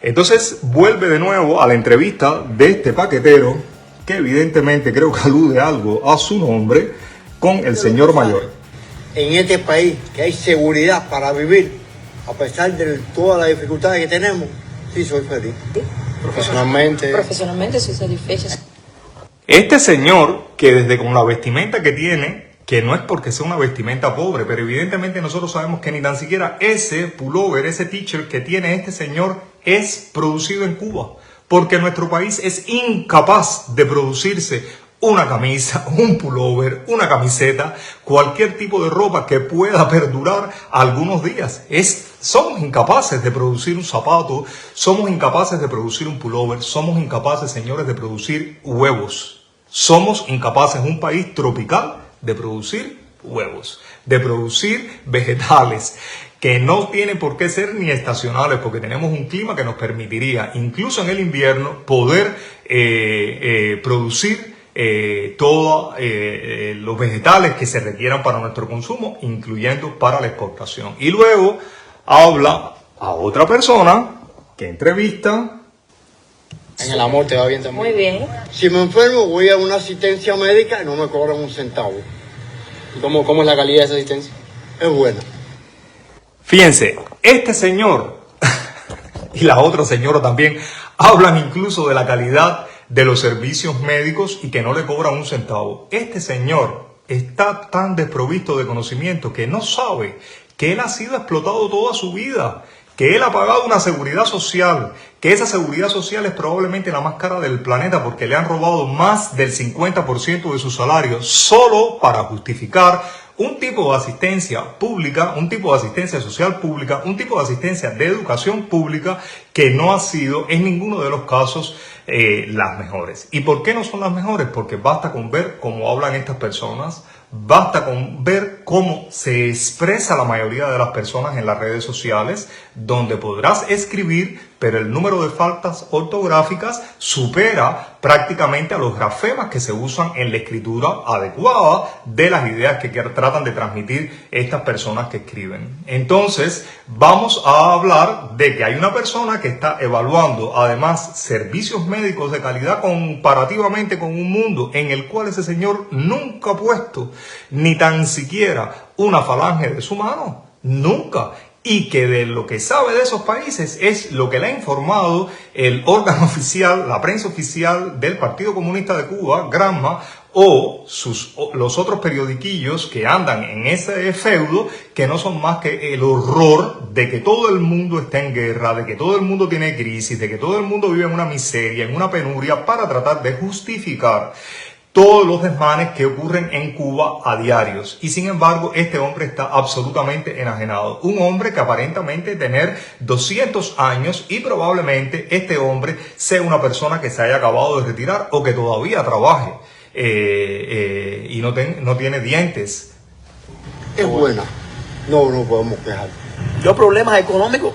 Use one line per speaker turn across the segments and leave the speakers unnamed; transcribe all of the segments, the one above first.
Entonces vuelve de nuevo a la entrevista de este paquetero, que evidentemente creo que alude algo a su nombre, con el señor mayor.
En este país que hay seguridad para vivir, a pesar de todas las dificultades que tenemos, sí soy feliz.
Profesionalmente soy satisfecha.
Este señor, que desde con la vestimenta que tiene, que no es porque sea una vestimenta pobre, pero evidentemente nosotros sabemos que ni tan siquiera ese pullover, ese t-shirt que tiene este señor es producido en Cuba, porque nuestro país es incapaz de producirse una camisa, un pullover, una camiseta, cualquier tipo de ropa que pueda perdurar algunos días. Somos incapaces de producir un zapato, somos incapaces de producir un pullover, somos incapaces, señores, de producir huevos. Somos incapaces, un país tropical, de producir huevos, de producir vegetales, que no tienen por qué ser ni estacionales, porque tenemos un clima que nos permitiría, incluso en el invierno, poder producir todos los vegetales que se requieran para nuestro consumo, incluyendo para la exportación. Y luego habla a otra persona que entrevista.
En el amor te va bien también.
Muy bien.
Si me enfermo, voy a una asistencia médica y no me cobran un centavo.
¿Y cómo es la calidad de esa asistencia?
Es buena.
Fíjense, este señor y la otra señora también hablan incluso de la calidad de los servicios médicos y que no le cobran un centavo. Este señor está tan desprovisto de conocimiento que no sabe que él ha sido explotado toda su vida, que él ha pagado una seguridad social, que esa seguridad social es probablemente la más cara del planeta porque le han robado más del 50% de su salario solo para justificar un tipo de asistencia pública, un tipo de asistencia social pública, un tipo de asistencia de educación pública que no ha sido en ninguno de los casos las mejores. ¿Y por qué no son las mejores? Porque basta con ver cómo hablan estas personas, basta con ver cómo se expresa la mayoría de las personas en las redes sociales, donde podrás escribir, pero el número de faltas ortográficas supera prácticamente a los grafemas que se usan en la escritura adecuada de las ideas que tratan de transmitir estas personas que escriben. Entonces, vamos a hablar de que hay una persona que está evaluando además servicios médicos de calidad comparativamente con un mundo en el cual ese señor nunca ha puesto ni tan siquiera una falange de su mano, nunca. Y que de lo que sabe de esos países es lo que le ha informado el órgano oficial, la prensa oficial del Partido Comunista de Cuba, Granma, o los otros periodiquillos que andan en ese feudo, que no son más que el horror de que todo el mundo está en guerra, de que todo el mundo tiene crisis, de que todo el mundo vive en una miseria, en una penuria, para tratar de justificar todos los desmanes que ocurren en Cuba a diarios. Y sin embargo, este hombre está absolutamente enajenado. Un hombre que aparentemente tener 200 años y probablemente este hombre sea una persona que se haya acabado de retirar o que todavía trabaje y no tiene dientes.
Es buena. No podemos quejar.
¿Los problemas económicos?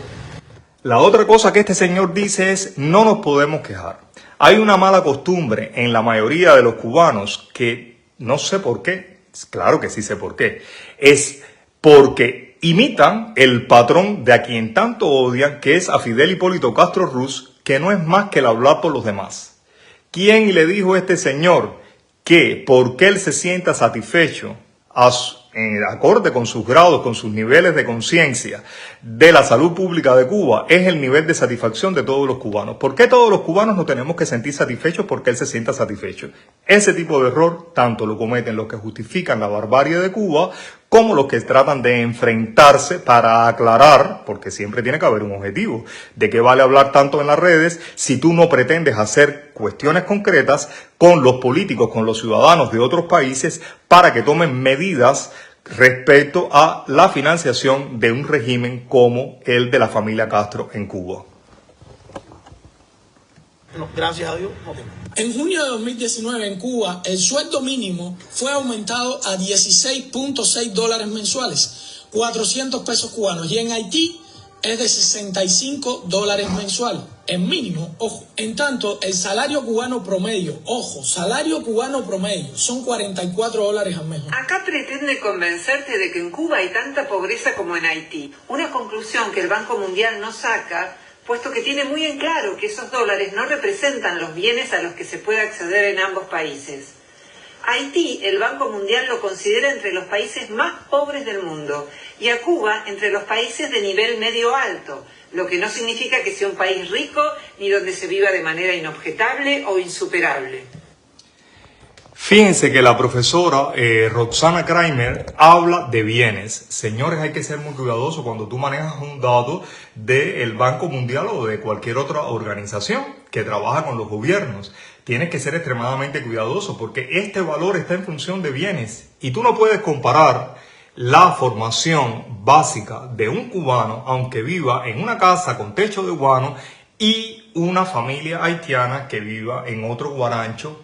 La otra cosa que este señor dice es: no nos podemos quejar. Hay una mala costumbre en la mayoría de los cubanos que no sé por qué, claro que sí sé por qué, es porque imitan el patrón de a quien tanto odian, que es a Fidel Hipólito Castro Ruz, que no es más que el hablar por los demás. ¿Quién le dijo a este señor que porque él se sienta satisfecho en acorde con sus grados, con sus niveles de conciencia de la salud pública de Cuba, es el nivel de satisfacción de todos los cubanos? ¿Por qué todos los cubanos nos tenemos que sentir satisfechos porque él se sienta satisfecho? Ese tipo de error tanto lo cometen los que justifican la barbarie de Cuba como los que tratan de enfrentarse para aclarar, porque siempre tiene que haber un objetivo. ¿De qué vale hablar tanto en las redes si tú no pretendes hacer cuestiones concretas con los políticos, con los ciudadanos de otros países para que tomen medidas respecto a la financiación de un régimen como el de la familia Castro en Cuba?
No, gracias a Dios no tengo.
En junio de 2019 en Cuba, el sueldo mínimo fue aumentado a $16.6 mensuales, 400 pesos cubanos. Y en Haití es de $65 mensuales, el mínimo, ojo. En tanto, el salario cubano promedio, ojo, salario cubano promedio, son $44 al mes.
Acá pretende convencerte de que en Cuba hay tanta pobreza como en Haití. Una conclusión que el Banco Mundial no saca puesto que tiene muy en claro que esos dólares no representan los bienes a los que se puede acceder en ambos países. Haití, el Banco Mundial lo considera entre los países más pobres del mundo y a Cuba entre los países de nivel medio alto, lo que no significa que sea un país rico ni donde se viva de manera inobjetable o insuperable.
Fíjense que la profesora Roxana Kramer habla de bienes. Señores, hay que ser muy cuidadosos cuando tú manejas un dato del Banco Mundial o de cualquier otra organización que trabaja con los gobiernos. Tienes que ser extremadamente cuidadoso porque este valor está en función de bienes y tú no puedes comparar la formación básica de un cubano, aunque viva en una casa con techo de guano, y una familia haitiana que viva en otro guarancho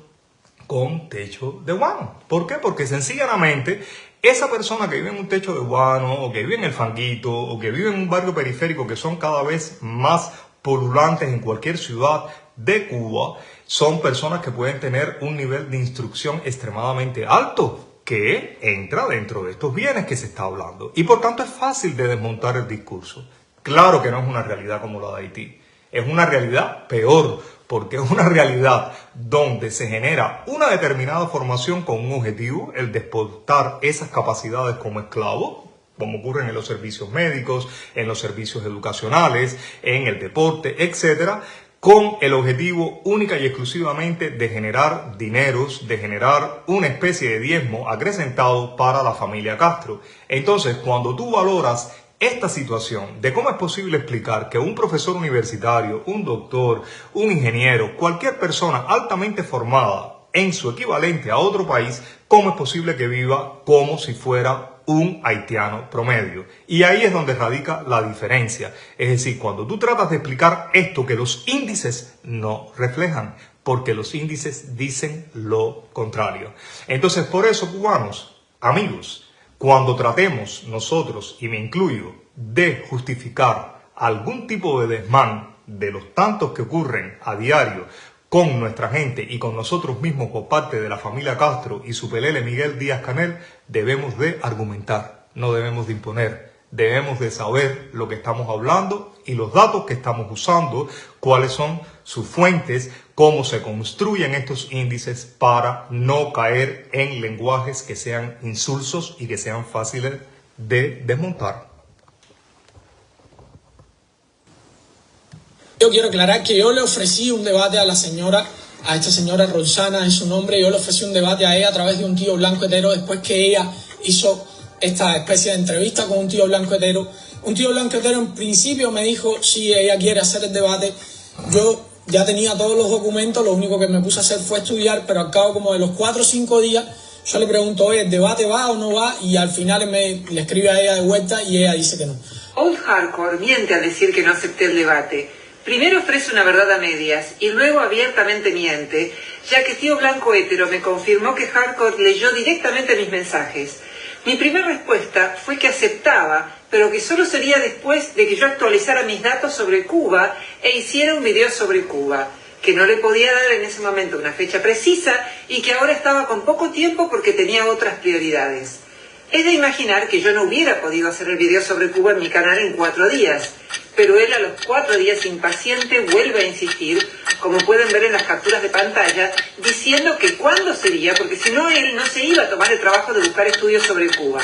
con techo de guano. ¿Por qué? Porque sencillamente esa persona que vive en un techo de guano o que vive en el Fanguito o que vive en un barrio periférico, que son cada vez más pululantes en cualquier ciudad de Cuba, son personas que pueden tener un nivel de instrucción extremadamente alto que entra dentro de estos bienes que se está hablando. Y por tanto es fácil de desmontar el discurso. Claro que no es una realidad como la de Haití. Es una realidad peor, porque es una realidad donde se genera una determinada formación con un objetivo, el de exportar esas capacidades como esclavos, como ocurre en los servicios médicos, en los servicios educacionales, en el deporte, etcétera, con el objetivo única y exclusivamente de generar dineros, de generar una especie de diezmo acrecentado para la familia Castro. Entonces, cuando tú valoras esta situación de cómo es posible explicar que un profesor universitario, un doctor, un ingeniero, cualquier persona altamente formada en su equivalente a otro país, cómo es posible que viva como si fuera un haitiano promedio. Y ahí es donde radica la diferencia. Es decir, cuando tú tratas de explicar esto que los índices no reflejan, porque los índices dicen lo contrario. Entonces, por eso, cubanos, amigos, cuando tratemos nosotros, y me incluyo, de justificar algún tipo de desmán de los tantos que ocurren a diario con nuestra gente y con nosotros mismos por parte de la familia Castro y su pelele Miguel Díaz-Canel, debemos de argumentar, no debemos de imponer. Debemos de saber lo que estamos hablando y los datos que estamos usando, cuáles son sus fuentes, cómo se construyen estos índices para no caer en lenguajes que sean insulsos y que sean fáciles de desmontar.
Yo quiero aclarar que yo le ofrecí un debate a esta señora Roxana, en su nombre. Yo le ofrecí un debate a ella a través de un tío blanco hetero después que ella hizo esta especie de entrevista con un tío blanco hetero. Un tío blanco hetero en principio me dijo si ella quiere hacer el debate. Yo ya tenía todos los documentos, lo único que me puse a hacer fue estudiar, pero al cabo como de los 4 o 5 días yo le pregunto, ¿el debate va o no va? Y al final le escribe a ella de vuelta y ella dice que no.
Old Hardcore miente al decir que no acepté el debate. Primero ofrece una verdad a medias y luego abiertamente miente, ya que tío blanco hétero me confirmó que Hardcore leyó directamente mis mensajes. Mi primera respuesta fue que aceptaba, pero que solo sería después de que yo actualizara mis datos sobre Cuba e hiciera un video sobre Cuba, que no le podía dar en ese momento una fecha precisa y que ahora estaba con poco tiempo porque tenía otras prioridades. Es de imaginar que yo no hubiera podido hacer el video sobre Cuba en mi canal en 4 días, pero él a los 4 días impaciente vuelve a insistir, como pueden ver en las capturas de pantalla, diciendo que cuándo sería, porque si no él no se iba a tomar el trabajo de buscar estudios sobre Cuba.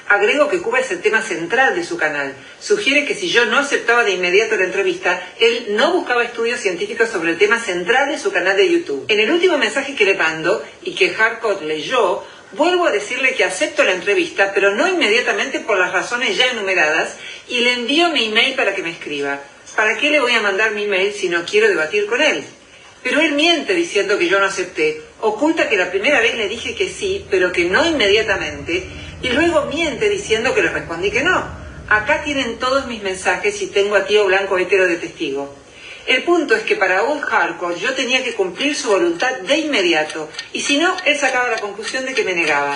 Agrego que Cuba es el tema central de su canal. Sugiere que si yo no aceptaba de inmediato la entrevista, él no buscaba estudios científicos sobre el tema central de su canal de YouTube. En el último mensaje que le mando, y que Hardcore leyó, vuelvo a decirle que acepto la entrevista, pero no inmediatamente por las razones ya enumeradas, y le envío mi email para que me escriba. ¿Para qué le voy a mandar mi email si no quiero debatir con él? Pero él miente diciendo que yo no acepté, oculta que la primera vez le dije que sí, pero que no inmediatamente, y luego miente diciendo que le respondí que no. Acá tienen todos mis mensajes y tengo a tío blanco hétero de testigo. El punto es que para Old Hardcore yo tenía que cumplir su voluntad de inmediato, y si no, él sacaba la conclusión de que me negaba.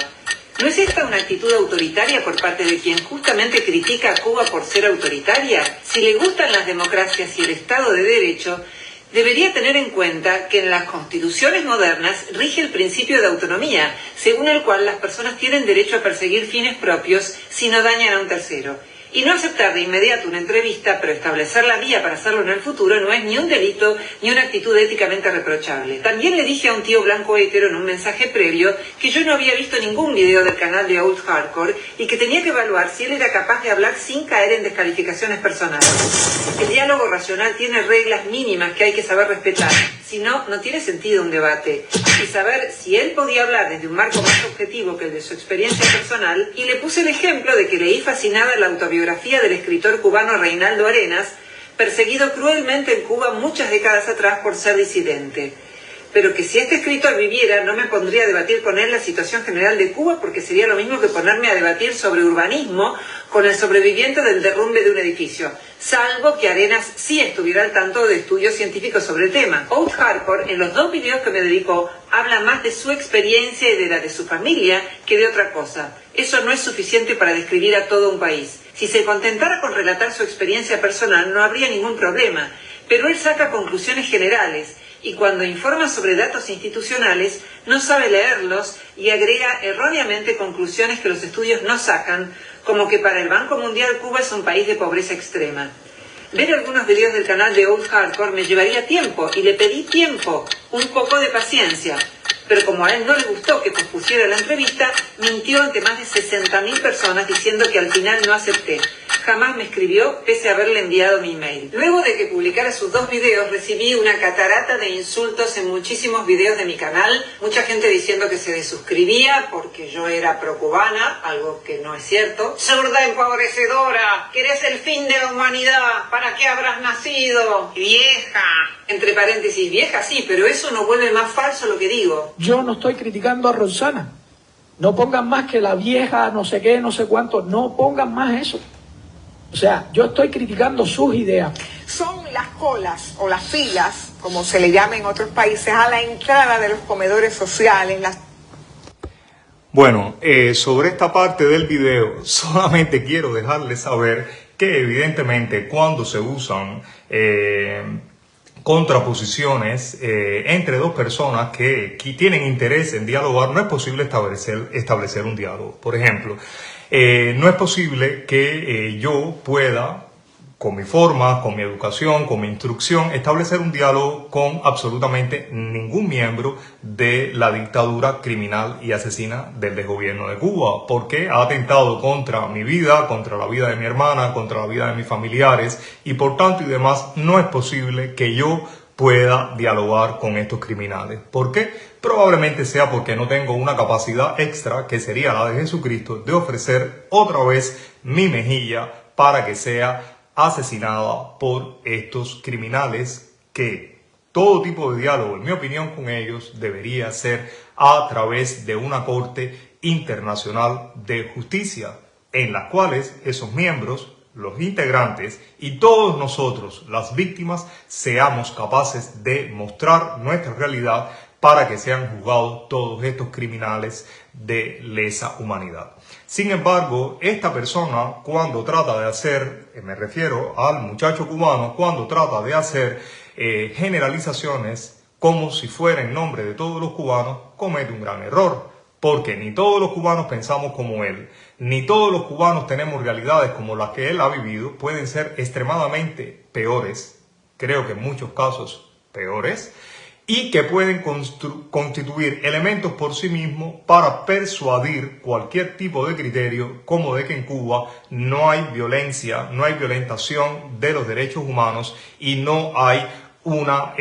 ¿No es esta una actitud autoritaria por parte de quien justamente critica a Cuba por ser autoritaria? Si le gustan las democracias y el Estado de Derecho, debería tener en cuenta que en las constituciones modernas rige el principio de autonomía, según el cual las personas tienen derecho a perseguir fines propios si no dañan a un tercero. Y no aceptar de inmediato una entrevista, pero establecer la vía para hacerlo en el futuro, no es ni un delito ni una actitud éticamente reprochable. También le dije a un tío blanco hétero en un mensaje previo que yo no había visto ningún video del canal de Old Hardcore y que tenía que evaluar si él era capaz de hablar sin caer en descalificaciones personales. El diálogo racional tiene reglas mínimas que hay que saber respetar. Si no, no tiene sentido un debate. Y saber si él podía hablar desde un marco más objetivo que el de su experiencia personal, y le puse el ejemplo de que leí fascinada la autobiografía del escritor cubano Reinaldo Arenas, perseguido cruelmente en Cuba muchas décadas atrás por ser disidente. Pero que si este escritor viviera, no me pondría a debatir con él la situación general de Cuba, porque sería lo mismo que ponerme a debatir sobre urbanismo con el sobreviviente del derrumbe de un edificio, salvo que Arenas sí estuviera al tanto de estudios científicos sobre el tema. Old Hardcore, en los 2 videos que me dedicó, habla más de su experiencia y de la de su familia que de otra cosa. Eso no es suficiente para describir a todo un país. Si se contentara con relatar su experiencia personal, no habría ningún problema, pero él saca conclusiones generales, y cuando informa sobre datos institucionales, no sabe leerlos y agrega erróneamente conclusiones que los estudios no sacan, como que para el Banco Mundial Cuba es un país de pobreza extrema. Ver algunos videos del canal de Old Hardcore me llevaría tiempo, y le pedí tiempo, un poco de paciencia. Pero como a él no le gustó que pospusiera la entrevista, mintió ante más de 60.000 personas diciendo que al final no acepté. Jamás me escribió, pese a haberle enviado mi email. Luego de que publicara sus 2 videos, recibí una catarata de insultos en muchísimos videos de mi canal. Mucha gente diciendo que se desuscribía porque yo era pro-cubana, algo que no es cierto. ¡Zurda empobrecedora! ¡Que eres el fin de la humanidad! ¿Para qué habrás nacido? ¡Vieja! Entre paréntesis, vieja sí, pero eso no vuelve más falso lo que digo.
Yo no estoy criticando a Roxana. No pongan más que la vieja, no sé qué, no sé cuánto. No pongan más eso. O sea, yo estoy criticando sus ideas.
Son las colas o las filas, como se le llama en otros países, a la entrada de los comedores sociales.
Bueno, sobre esta parte del video solamente quiero dejarles saber que evidentemente cuando se usan contraposiciones entre 2 personas que tienen interés en dialogar, no es posible establecer un diálogo. Por ejemplo, no es posible que yo pueda, con mi forma, con mi educación, con mi instrucción, establecer un diálogo con absolutamente ningún miembro de la dictadura criminal y asesina del desgobierno de Cuba, porque ha atentado contra mi vida, contra la vida de mi hermana, contra la vida de mis familiares, y por tanto y demás no es posible que yo pueda dialogar con estos criminales. ¿Por qué? Probablemente sea porque no tengo una capacidad extra, que sería la de Jesucristo, de ofrecer otra vez mi mejilla para que sea asesinada por estos criminales, que todo tipo de diálogo, en mi opinión, con ellos debería ser a través de una corte internacional de justicia, en las cuales esos miembros, los integrantes y todos nosotros, las víctimas, seamos capaces de mostrar nuestra realidad para que sean juzgados todos estos criminales de lesa humanidad. Sin embargo, esta persona, cuando trata de hacer, me refiero al muchacho cubano, cuando trata de hacer generalizaciones como si fuera en nombre de todos los cubanos, comete un gran error, porque ni todos los cubanos pensamos como él, ni todos los cubanos tenemos realidades como las que él ha vivido. Pueden ser extremadamente peores, creo que en muchos casos peores, y que pueden constituir elementos por sí mismos para persuadir cualquier tipo de criterio, como de que en Cuba no hay violencia, no hay violentación de los derechos humanos y no hay una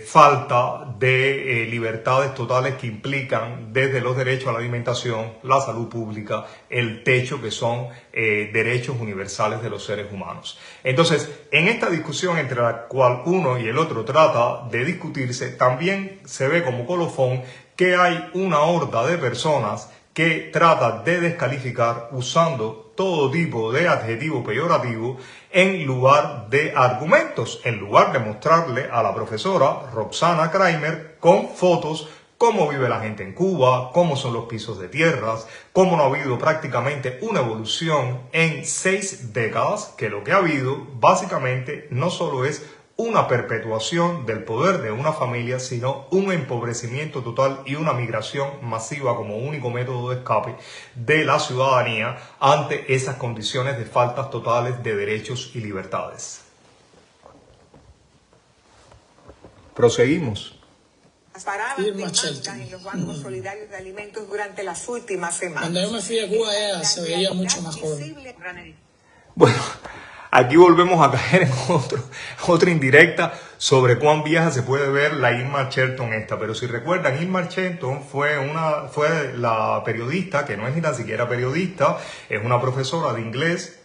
falta de libertades totales que implican desde los derechos a la alimentación, la salud pública, el techo, que son derechos universales de los seres humanos. Entonces, en esta discusión entre la cual uno y el otro trata de discutirse, también se ve como colofón que hay una horda de personas que trata de descalificar usando todo tipo de adjetivo peyorativo en lugar de argumentos, en lugar de mostrarle a la profesora Roxana Kramer con fotos cómo vive la gente en Cuba, cómo son los pisos de tierras, cómo no ha habido prácticamente una evolución en 6 décadas, que lo que ha habido básicamente no solo es una perpetuación del poder de una familia, sino un empobrecimiento total y una migración masiva como único método de escape de la ciudadanía ante esas condiciones de faltas totales de derechos y libertades. Proseguimos.
Las paradas
Irma
temáticas
Shelton.
en los bancos solidarios de alimentos durante las últimas semanas.
Cuando yo me fui a Cuba ella se veía mucho más joven.
Bueno, aquí volvemos a caer en otra indirecta sobre cuán vieja se puede ver la Irma Shelton esta. Pero si recuerdan, Irma Shelton fue la periodista, que no es ni tan siquiera periodista, es una profesora de inglés,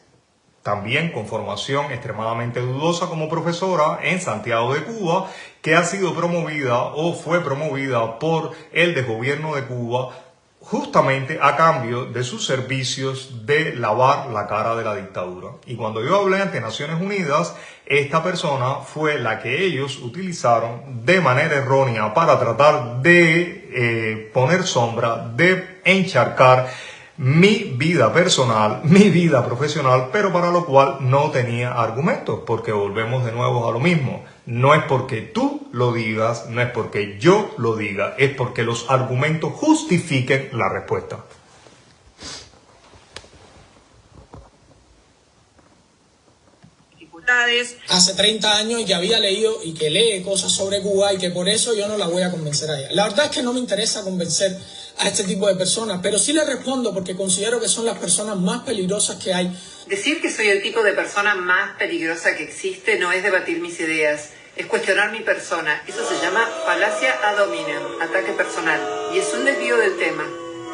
también con formación extremadamente dudosa como profesora en Santiago de Cuba, que ha sido promovida o fue promovida por el desgobierno de Cuba justamente a cambio de sus servicios de lavar la cara de la dictadura. Y cuando yo hablé ante Naciones Unidas, esta persona fue la que ellos utilizaron de manera errónea para tratar de poner sombra, de encharcar mi vida personal, mi vida profesional, pero para lo cual no tenía argumentos, porque volvemos de nuevo a lo mismo. No es porque tú lo digas, no es porque yo lo diga, es porque los argumentos justifiquen la respuesta.
Hace 30 años y que había leído y que lee cosas sobre Cuba y que por eso yo no la voy a convencer a ella. La verdad es que no me interesa convencer a este tipo de personas, pero sí le respondo porque considero que son las personas más peligrosas que hay.
Decir que soy el tipo de persona más peligrosa que existe no es debatir mis ideas, es cuestionar mi persona. Eso se llama falacia ad hominem, ataque personal, y es un desvío del tema,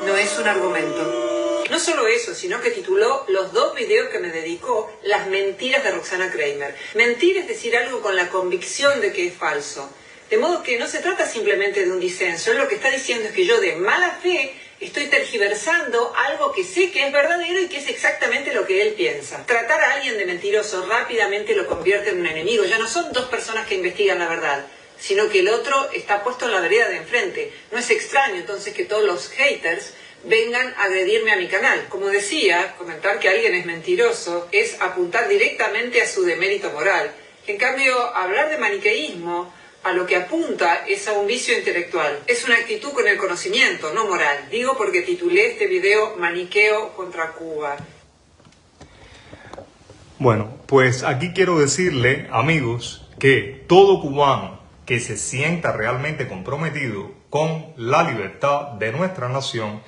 no es un argumento. No solo eso, sino que tituló los 2 videos que me dedicó Las mentiras de Roxana Kramer. Mentir es decir algo con la convicción de que es falso. De modo que no se trata simplemente de un disenso. Él lo que está diciendo es que yo de mala fe estoy tergiversando algo que sé que es verdadero y que es exactamente lo que él piensa. Tratar a alguien de mentiroso rápidamente lo convierte en un enemigo. Ya no son 2 personas que investigan la verdad, sino que el otro está puesto en la vereda de enfrente. No es extraño entonces que todos los haters vengan a agredirme a mi canal. Como decía, comentar que alguien es mentiroso es apuntar directamente a su demérito moral. En cambio, hablar de maniqueísmo a lo que apunta es a un vicio intelectual. Es una actitud con el conocimiento, no moral. Digo porque titulé este video Maniqueo contra Cuba.
Bueno, pues aquí quiero decirle, amigos, que todo cubano que se sienta realmente comprometido con la libertad de nuestra nación,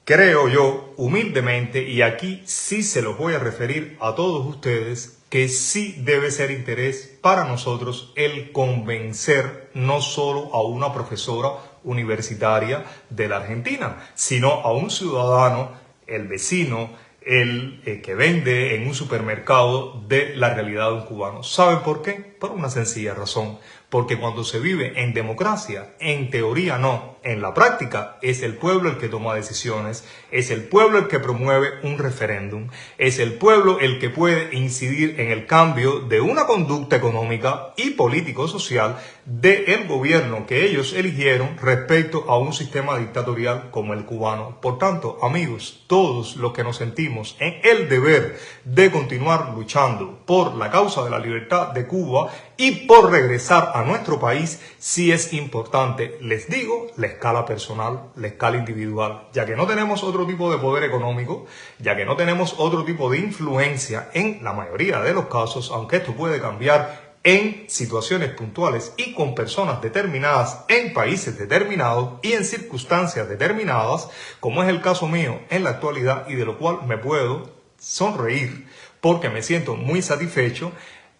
creo yo, humildemente, y aquí sí se los voy a referir a todos ustedes, que sí debe ser interés para nosotros el convencer no solo a una profesora universitaria de la Argentina, sino a un ciudadano, el vecino, el que vende en un supermercado, de la realidad de un cubano. ¿Saben por qué? Por una sencilla razón. Porque cuando se vive en democracia, en teoría no, en la práctica es el pueblo el que toma decisiones, es el pueblo el que promueve un referéndum, es el pueblo el que puede incidir en el cambio de una conducta económica y político-social del gobierno que ellos eligieron respecto a un sistema dictatorial como el cubano. Por tanto, amigos, todos los que nos sentimos en el deber de continuar luchando por la causa de la libertad de Cuba y por regresar a nuestro país, sí es importante, les digo, la escala personal, la escala individual, ya que no tenemos otro tipo de poder económico, ya que no tenemos otro tipo de influencia en la mayoría de los casos, aunque esto puede cambiar en situaciones puntuales y con personas determinadas en países determinados y en circunstancias determinadas, como es el caso mío en la actualidad y de lo cual me puedo sonreír porque me siento muy satisfecho.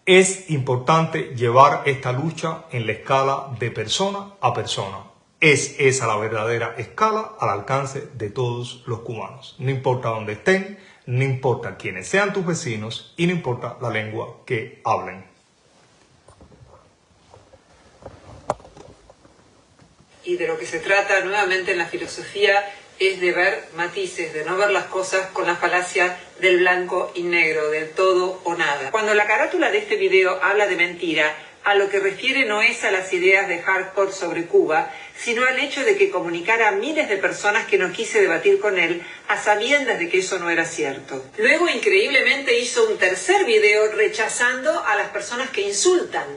Es importante llevar esta lucha en la escala de persona a persona. Es esa la verdadera escala al alcance de todos los cubanos. No importa dónde estén, no importa quiénes sean tus vecinos y no importa la lengua que hablen.
Y de lo que se trata nuevamente en la filosofía es de ver matices, de no ver las cosas con la falacia del blanco y negro, del todo o nada. Cuando la carátula de este video habla de mentira, a lo que refiere no es a las ideas de Hardcore sobre Cuba, sino al hecho de que comunicara a miles de personas que no quise debatir con él a sabiendas de que eso no era cierto. Luego, increíblemente, hizo un tercer video rechazando a las personas que insultan.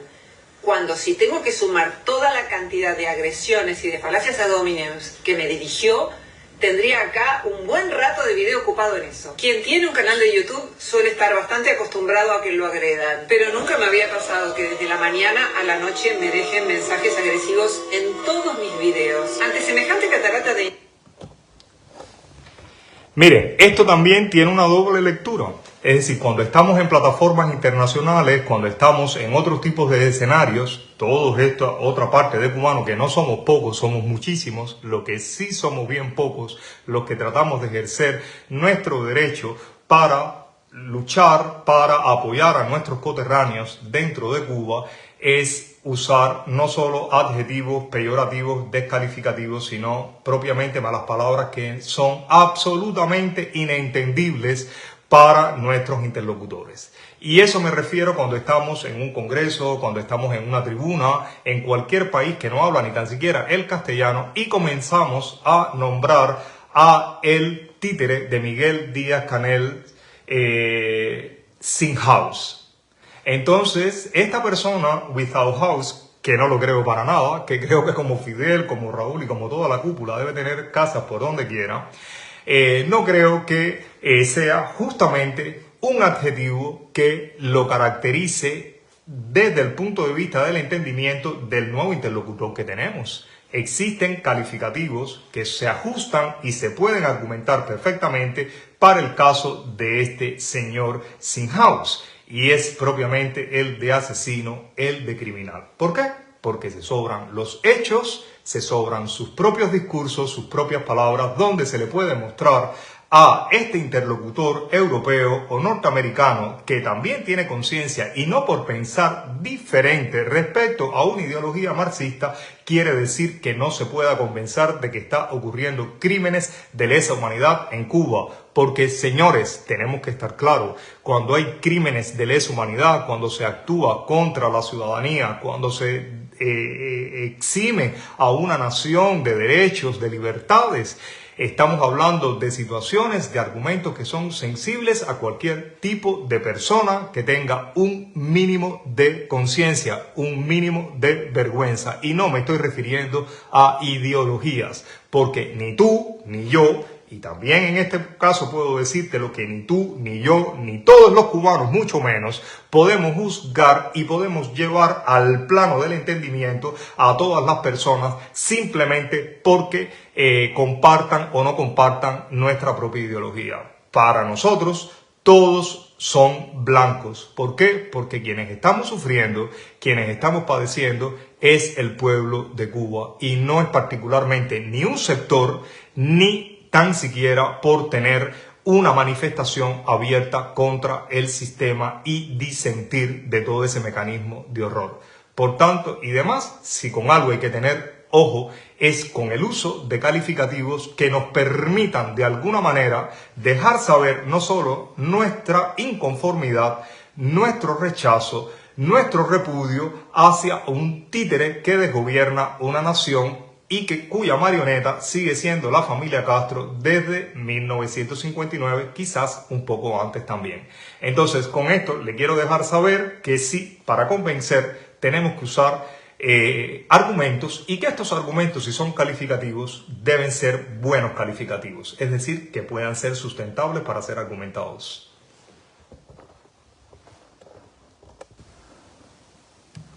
cuando si tengo que sumar toda la cantidad de agresiones y de falacias ad hominem que me dirigió, tendría acá un buen rato de video ocupado en eso. Quien tiene un canal de YouTube suele estar bastante acostumbrado a que lo agredan, pero nunca me había pasado que desde la mañana a la noche me dejen mensajes agresivos en todos mis videos. Ante semejante catarata de...
Mire, esto también tiene una doble lectura. Es decir, cuando estamos en plataformas internacionales, cuando estamos en otros tipos de escenarios, todos esta otra parte de cubanos, que no somos pocos, somos muchísimos, lo que sí somos bien pocos, los que tratamos de ejercer nuestro derecho para luchar, para apoyar a nuestros coterráneos dentro de Cuba, es usar no solo adjetivos peyorativos, descalificativos, sino propiamente malas palabras que son absolutamente inentendibles para nuestros interlocutores. Y eso me refiero cuando estamos en un congreso, cuando estamos en una tribuna, en cualquier país que no habla ni tan siquiera el castellano y comenzamos a nombrar a el títere de Miguel Díaz-Canel sin house. Entonces, esta persona, without house, que no lo creo para nada, que creo que como Fidel, como Raúl y como toda la cúpula debe tener casas por donde quiera, no creo que sea justamente un adjetivo que lo caracterice desde el punto de vista del entendimiento del nuevo interlocutor que tenemos. Existen calificativos que se ajustan y se pueden argumentar perfectamente para el caso de este señor Sinhaus, y es propiamente el de asesino, el de criminal. ¿Por qué? Porque se sobran los hechos, se sobran sus propios discursos, sus propias palabras, donde se le puede mostrar a este interlocutor europeo o norteamericano que también tiene conciencia y no por pensar diferente respecto a una ideología marxista quiere decir que no se pueda convencer de que está ocurriendo crímenes de lesa humanidad en Cuba. Porque, señores, tenemos que estar claros, cuando hay crímenes de lesa humanidad, cuando se actúa contra la ciudadanía, cuando se exime a una nación de derechos, de libertades, estamos hablando de situaciones, de argumentos que son sensibles a cualquier tipo de persona que tenga un mínimo de conciencia, un mínimo de vergüenza. Y no me estoy refiriendo a ideologías, porque ni tú ni yo, y también en este caso puedo decirte lo que ni tú, ni yo, ni todos los cubanos, mucho menos, podemos juzgar y podemos llevar al plano del entendimiento a todas las personas simplemente porque compartan o no compartan nuestra propia ideología. Para nosotros, todos son blancos. ¿Por qué? Porque quienes estamos sufriendo, quienes estamos padeciendo, es el pueblo de Cuba y no es particularmente ni un sector ni tan siquiera por tener una manifestación abierta contra el sistema y disentir de todo ese mecanismo de horror. Por tanto, y demás, si con algo hay que tener ojo, es con el uso de calificativos que nos permitan de alguna manera dejar saber no solo nuestra inconformidad, nuestro rechazo, nuestro repudio hacia un títere que desgobierna una nación y cuya marioneta sigue siendo la familia Castro desde 1959, quizás un poco antes también. Entonces, con esto le quiero dejar saber que sí, para convencer, tenemos que usar argumentos y que estos argumentos, si son calificativos, deben ser buenos calificativos, es decir, que puedan ser sustentables para ser argumentados.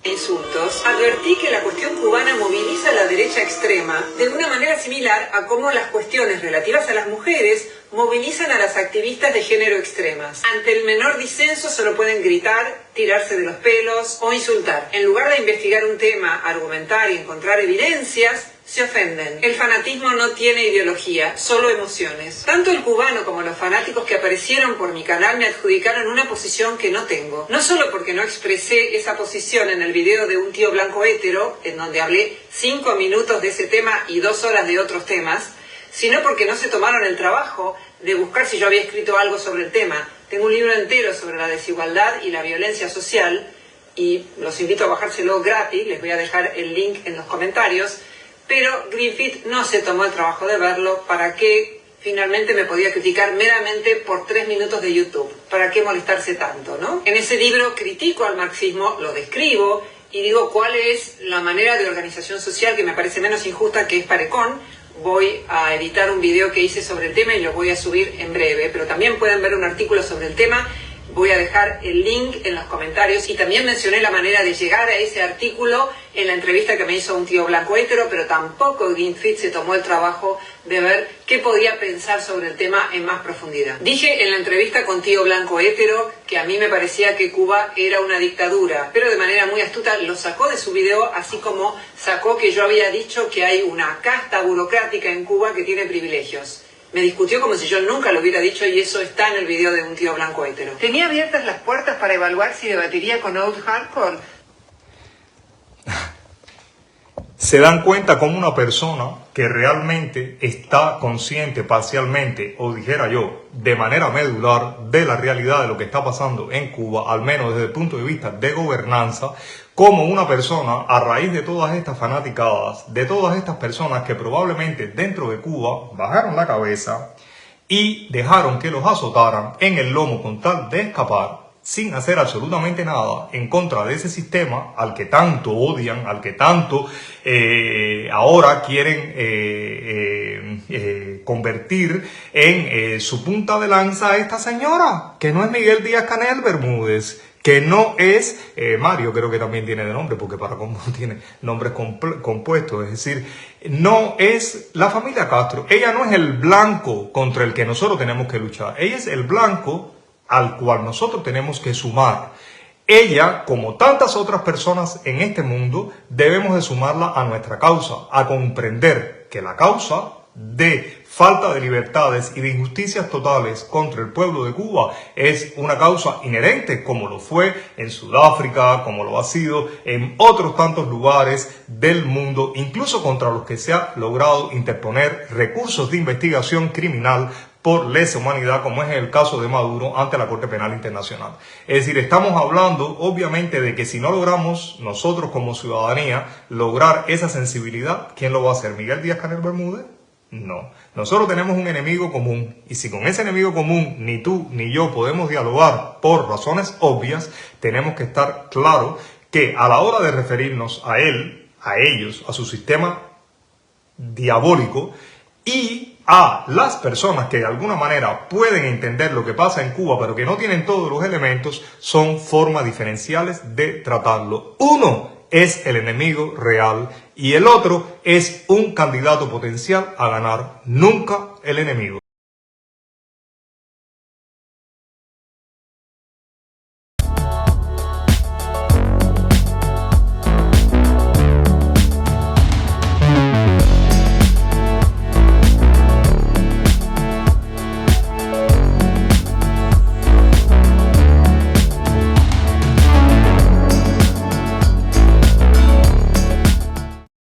Insultos, advertí que la cuestión cubana moviliza a la derecha extrema de una manera similar a cómo las cuestiones relativas a las mujeres movilizan a las activistas de género extremas. Ante el menor disenso solo pueden gritar, tirarse de los pelos o insultar. En lugar de investigar un tema, argumentar y encontrar evidencias, se ofenden. El fanatismo no tiene ideología, solo emociones. Tanto el cubano como los fanáticos que aparecieron por mi canal me adjudicaron una posición que no tengo. No solo porque no expresé esa posición en el video de un tío blanco hétero, en donde hablé 5 minutos de ese tema y 2 horas de otros temas, sino porque no se tomaron el trabajo de buscar si yo había escrito algo sobre el tema. Tengo un libro entero sobre la desigualdad y la violencia social, y los invito a bajárselo gratis, les voy a dejar el link en los comentarios. Pero Greenfield no se tomó el trabajo de verlo. ¿Para qué finalmente me podía criticar meramente por 3 minutos de YouTube? ¿Para qué molestarse tanto, no? En ese libro critico al marxismo, lo describo y digo cuál es la manera de organización social que me parece menos injusta, que es Parecón. Voy a editar un video que hice sobre el tema y lo voy a subir en breve, pero también pueden ver un artículo sobre el tema. Voy a dejar el link en los comentarios y también mencioné la manera de llegar a ese artículo en la entrevista que me hizo un tío blanco hétero, pero tampoco Greenfit se tomó el trabajo de ver qué podía pensar sobre el tema en más profundidad. Dije en la entrevista con tío blanco hétero que a mí me parecía que Cuba era una dictadura, pero de manera muy astuta lo sacó de su video, así como sacó que yo había dicho que hay una casta burocrática en Cuba que tiene privilegios. Me discutió como si yo nunca lo hubiera dicho y eso está en el video de un tío blanco hétero. Tenía abiertas las puertas para evaluar si debatiría con Old Hardcore.
Se dan cuenta como una persona que realmente está consciente parcialmente, o dijera yo, de manera medular, de la realidad de lo que está pasando en Cuba, al menos desde el punto de vista de gobernanza, como una persona, a raíz de todas estas fanaticadas, de todas estas personas que probablemente dentro de Cuba bajaron la cabeza y dejaron que los azotaran en el lomo con tal de escapar, sin hacer absolutamente nada en contra de ese sistema al que tanto odian, al que tanto ahora quieren convertir en su punta de lanza a esta señora, que no es Miguel Díaz-Canel Bermúdez, que no es Mario, creo que también tiene de nombre, porque para cómo tiene nombres compuestos, es decir, no es la familia Castro. Ella no es el blanco contra el que nosotros tenemos que luchar, ella es el blanco al cual nosotros tenemos que sumar. Ella, como tantas otras personas en este mundo, debemos de sumarla a nuestra causa, a comprender que la causa de falta de libertades y de injusticias totales contra el pueblo de Cuba es una causa inherente, como lo fue en Sudáfrica, como lo ha sido en otros tantos lugares del mundo, incluso contra los que se ha logrado interponer recursos de investigación criminal por lesa humanidad, como es el caso de Maduro ante la Corte Penal Internacional. Es decir, estamos hablando obviamente de que si no logramos nosotros como ciudadanía lograr esa sensibilidad, ¿quién lo va a hacer? ¿Miguel Díaz-Canel Bermúdez? No. Nosotros tenemos un enemigo común y si con ese enemigo común ni tú ni yo podemos dialogar por razones obvias, tenemos que estar claros que a la hora de referirnos a él, a ellos, a su sistema diabólico y a las personas que de alguna manera pueden entender lo que pasa en Cuba, pero que no tienen todos los elementos, son formas diferenciales de tratarlo. Uno es el enemigo real y el otro es un candidato potencial a ganar, nunca el enemigo.